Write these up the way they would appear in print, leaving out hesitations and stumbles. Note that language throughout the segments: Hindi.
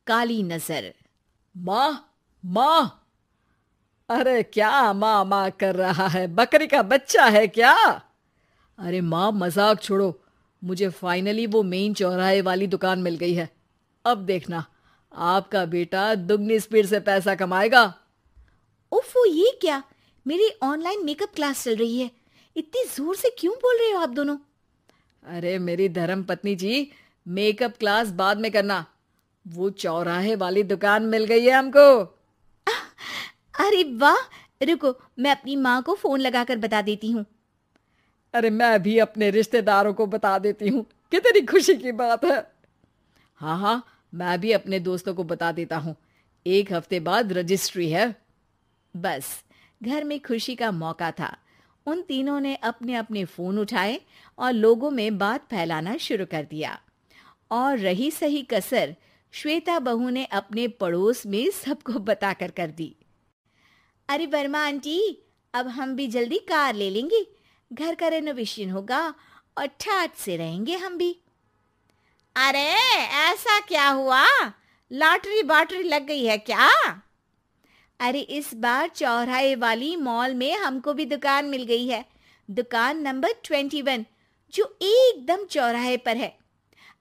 काली नजर। माँ, माँ। अरे क्या माँ माँ कर रहा है? बकरी का बच्चा है क्या? अरे माँ, मजाक छोड़ो। मुझे फाइनली वो मेन चौराहे वाली दुकान मिल गई है। अब देखना, आपका बेटा दुगनी स्पीड से पैसा कमाएगा। ओफो, ये क्या? मेरी ऑनलाइन मेकअप क्लास चल रही है। इतनी जोर से क्यों बोल रहे हो आप दोनों? अरे मेरी धर्म पत्नी जी, मेकअप क्लास बाद में करना। वो चौराहे वाली दुकान मिल गई है हमको। अरे वाह! रुको, मैं अपनी माँ को फोन लगाकर बता देती हूँ। अरे मैं भी अपने रिश्तेदारों को बता देती हूँ। कितनी खुशी की बात है। हाँ हाँ, मैं भी अपने दोस्तों को बता देता हूँ। 1 हफ्ते बाद रजिस्ट्री है। बस, घर में खुशी का मौका था। उन तीनों ने अपने अपने फोन उठाए और लोगों में बात फैलाना शुरू कर दिया। और रही सही कसर, श्वेता बहू ने अपने पड़ोस में सबको बताकर कर दी। अरे वर्मा आंटी, अब हम भी जल्दी कार ले लेंगे। घर का रेनोवेशन होगा और ठाट से रहेंगे हम भी। अरे ऐसा क्या हुआ? लॉटरी बाटरी लग गई है क्या? अरे इस बार चौराहे वाली मॉल में हमको भी दुकान मिल गई है। दुकान नंबर 21, जो एकदम चौराहे पर है।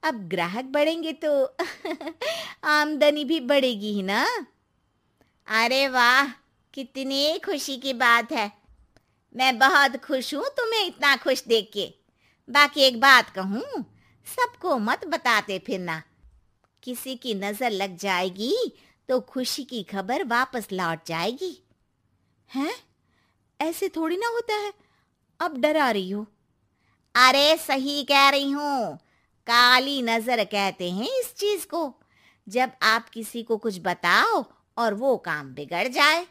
अब ग्राहक बढ़ेंगे तो आमदनी भी बढ़ेगी ही ना। अरे वाह, कितनी खुशी की बात है। मैं बहुत खुश हूँ तुम्हें इतना खुश देख के। बाकी एक बात कहूँ, सबको मत बताते फिरना। किसी की नजर लग जाएगी तो खुशी की खबर वापस लौट जाएगी। हैं? ऐसे थोड़ी ना होता है। अब डरा रही हो। अरे सही कह रही हूँ। काली नजर कहते हैं इस चीज को, जब आप किसी को कुछ बताओ और वो काम बिगड़ जाए।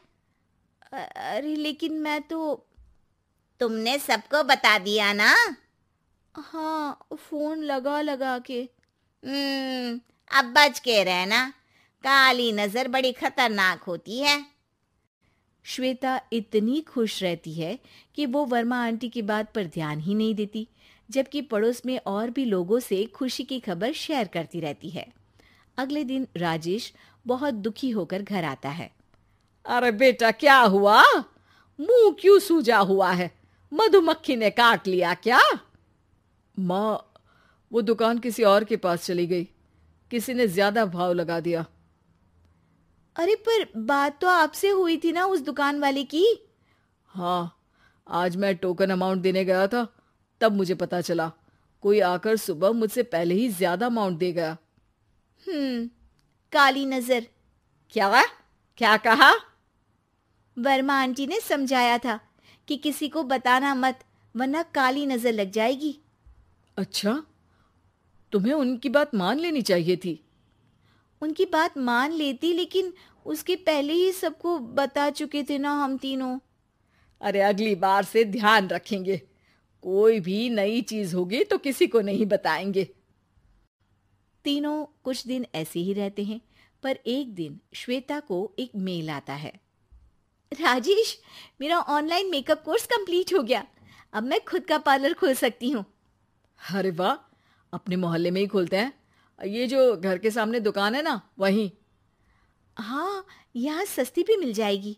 अरे लेकिन मैं तो। तुमने सबको बता दिया ना? हाँ, फोन लगा लगा के। अब बच के रहना। काली नजर बड़ी खतरनाक होती है। श्वेता इतनी खुश रहती है कि वो वर्मा आंटी की बात पर ध्यान ही नहीं देती, जबकि पड़ोस में और भी लोगों से खुशी की खबर शेयर करती रहती है। अगले दिन राजेश बहुत दुखी होकर घर आता है। अरे बेटा, क्या हुआ? मुंह क्यों सूजा हुआ है? मधुमक्खी ने काट लिया क्या? माँ, वो दुकान किसी और के पास चली गई। किसी ने ज्यादा भाव लगा दिया। अरे पर बात तो आपसे हुई थी ना उस दुकान वाले की। हाँ, आज मैं टोकन अमाउंट देने गया था, तब मुझे पता चला। कोई आकर सुबह मुझसे पहले ही ज्यादा अमाउंट दे गया। काली नजर। क्या? क्या कहा? वर्मा आंटी ने समझाया था कि किसी को बताना मत, वरना काली नजर लग जाएगी। अच्छा, तुम्हें उनकी बात मान लेनी चाहिए थी। उनकी बात मान लेती, लेकिन उसके पहले ही सबको बता चुके थे ना हम तीनों। अरे अगली बार से ध्यान रखेंगे। कोई भी नई चीज होगी तो किसी को नहीं बताएंगे। तीनों कुछ दिन ऐसे ही रहते हैं, पर एक दिन श्वेता को एक मेल आता है। राजेश, मेरा ऑनलाइन मेकअप कोर्स कंप्लीट हो गया। अब मैं खुद का पार्लर खोल सकती हूँ। अरे वाह, अपने मोहल्ले में ही खोलते हैं। ये जो घर के सामने दुकान है ना, वहीं। हाँ, यहाँ सस्ती भी मिल जाएगी।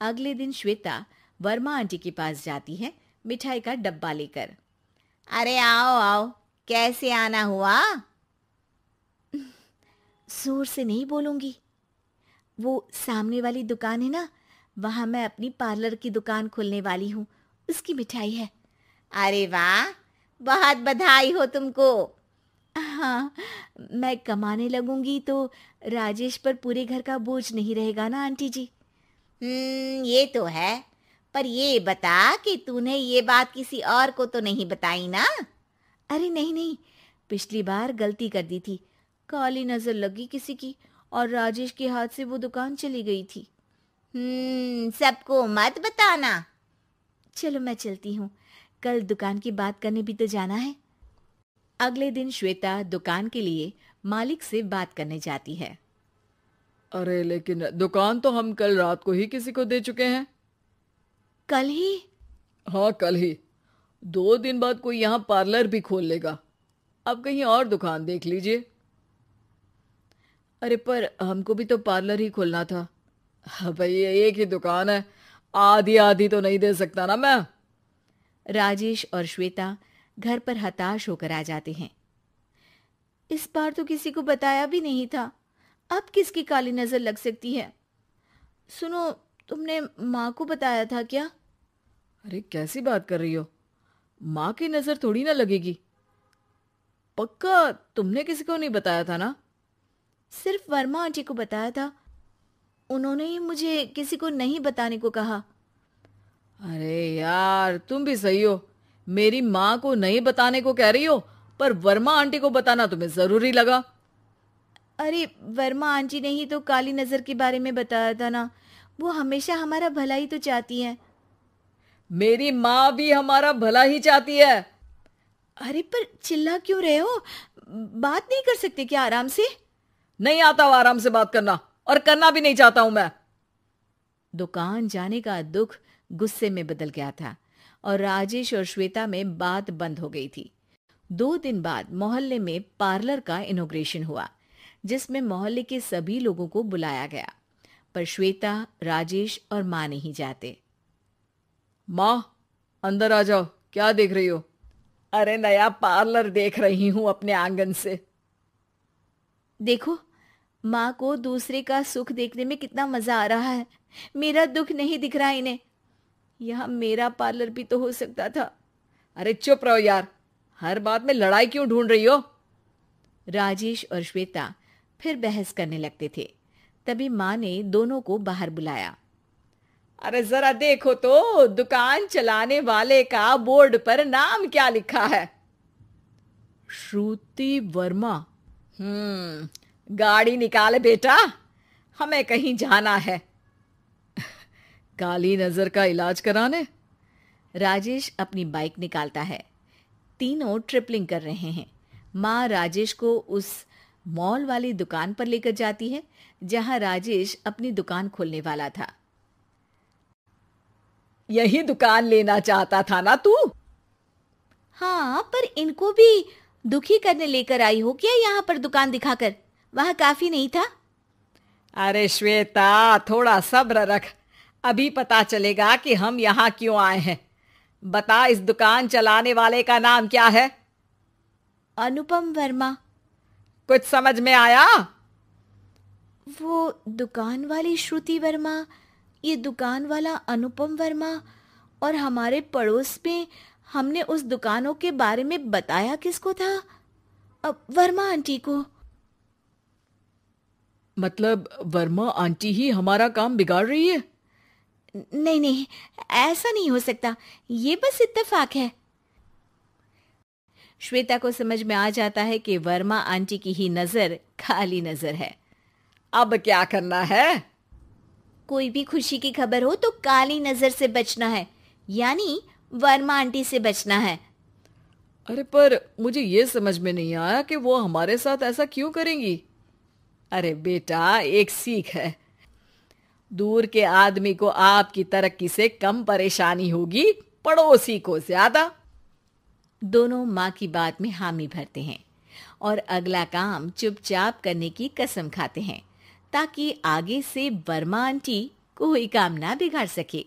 अगले दिन श्वेता वर्मा आंटी के पास जाती है, मिठाई का डब्बा लेकर। अरे आओ आओ, कैसे आना हुआ? जोर से नहीं बोलूंगी। वो सामने वाली दुकान है ना, वहां मैं अपनी पार्लर की दुकान खोलने वाली हूँ। उसकी मिठाई है। अरे वाह, बहुत बधाई हो तुमको। हाँ, मैं कमाने लगूंगी तो राजेश पर पूरे घर का बोझ नहीं रहेगा ना आंटी जी। ये तो है। पर ये बता कि तूने ये बात किसी और को तो नहीं बताई ना? अरे नहीं नहीं, पिछली बार गलती कर दी थी। काली नजर लगी किसी की और राजेश के हाथ से वो दुकान चली गई थी। सबको मत बताना। चलो मैं चलती हूँ, कल दुकान की बात करने भी तो जाना है। अगले दिन श्वेता दुकान के लिए मालिक से बात करने जाती है। अरे लेकिन दुकान तो हम कल रात को ही किसी को दे चुके हैं। कल ही? हाँ, कल ही। 2 दिन बाद कोई यहाँ पार्लर भी खोल लेगा। अब कहीं और दुकान देख लीजिए। अरे पर हमको भी तो पार्लर ही खोलना था। हाँ भाई, एक ही दुकान है, आधी आधी तो नहीं दे सकता ना मैं। राजेश और श्वेता घर पर हताश होकर आ जाते हैं। इस बार तो किसी को बताया भी नहीं था, अब किसकी काली नजर लग सकती है। सुनो, तुमने माँ को बताया था क्या? अरे कैसी बात कर रही हो, माँ की नजर थोड़ी ना लगेगी। पक्का तुमने किसी को नहीं बताया था ना? सिर्फ वर्मा आंटी को बताया था, उन्होंने ही मुझे किसी को नहीं बताने को कहा। अरे यार, तुम भी सही हो, मेरी माँ को नहीं बताने को कह रही हो, पर वर्मा आंटी को बताना तुम्हें जरूरी लगा। अरे वर्मा आंटी ने ही तो काली नजर के बारे में बताया था ना, वो हमेशा हमारा भला ही तो चाहती हैं। मेरी माँ भी हमारा भला ही चाहती है। अरे पर चिल्ला क्यों रहे हो? बात नहीं कर सकते क्या आराम से? नहीं आता वो आराम से बात करना, और करना भी नहीं चाहता हूं मैं। दुकान जाने का दुख गुस्से में बदल गया था और राजेश और श्वेता में बात बंद हो गई थी। 2 दिन बाद मोहल्ले में पार्लर का इनॉग्रेशन हुआ, जिसमें मोहल्ले के सभी लोगों को बुलाया गया, पर श्वेता, राजेश और माँ नहीं जाते। माँ, अंदर आ जाओ, क्या देख रही हो? अरे नया पार्लर देख रही हूं अपने आंगन से। देखो, माँ को दूसरे का सुख देखने में कितना मजा आ रहा है, मेरा दुख नहीं दिख रहा इन्हें। यहाँ मेरा पार्लर भी तो हो सकता था। अरे चुप रहो यार, हर बात में लड़ाई क्यों ढूंढ रही हो? राजेश और श्वेता फिर बहस करने लगते थे। तभी माँ ने दोनों को बाहर बुलाया। अरे जरा देखो तो, दुकान चलाने वाले का बोर्ड पर नाम क्या लिखा है? श्रुति वर्मा। गाड़ी निकाले बेटा, हमें कहीं जाना है। काली नजर का इलाज कराने? राजेश अपनी बाइक निकालता है। तीनों ट्रिपलिंग कर रहे हैं। माँ राजेश को उस मॉल वाली दुकान पर लेकर जाती है जहां राजेश अपनी दुकान खोलने वाला था। यही दुकान लेना चाहता था ना तू? हाँ, पर इनको भी दुखी करने लेकर आई हो क्या यहाँ पर दुकान दिखाकर? वहां काफी नहीं था? अरे श्वेता, थोड़ा सब्र रख, अभी पता चलेगा कि हम यहाँ क्यों आए हैं। बता, इस दुकान चलाने वाले का नाम क्या है? अनुपम वर्मा। कुछ समझ में आया? वो दुकान वाली श्रुति वर्मा, ये दुकान वाला अनुपम वर्मा, और हमारे पड़ोस में हमने उस दुकानों के बारे में बताया किसको था? अब वर्मा आंटी को। मतलब वर्मा आंटी ही हमारा काम बिगाड़ रही है? नहीं नहीं, ऐसा नहीं हो सकता, ये बस इत्तेफाक है। श्वेता को समझ में आ जाता है कि वर्मा आंटी की ही नजर काली नजर है। अब क्या करना है? कोई भी खुशी की खबर हो तो काली नजर से बचना है, यानी वर्मा आंटी से बचना है। अरे पर मुझे ये समझ में नहीं आया कि वो हमारे साथ ऐसा क्यों करेंगी। अरे बेटा, एक सीख है, दूर के आदमी को आपकी तरक्की से कम परेशानी होगी, पड़ोसी को ज्यादा। दोनों माँ की बात में हामी भरते हैं और अगला काम चुपचाप करने की कसम खाते हैं, ताकि आगे से वर्मा आंटी कोई काम ना बिगाड़ सके।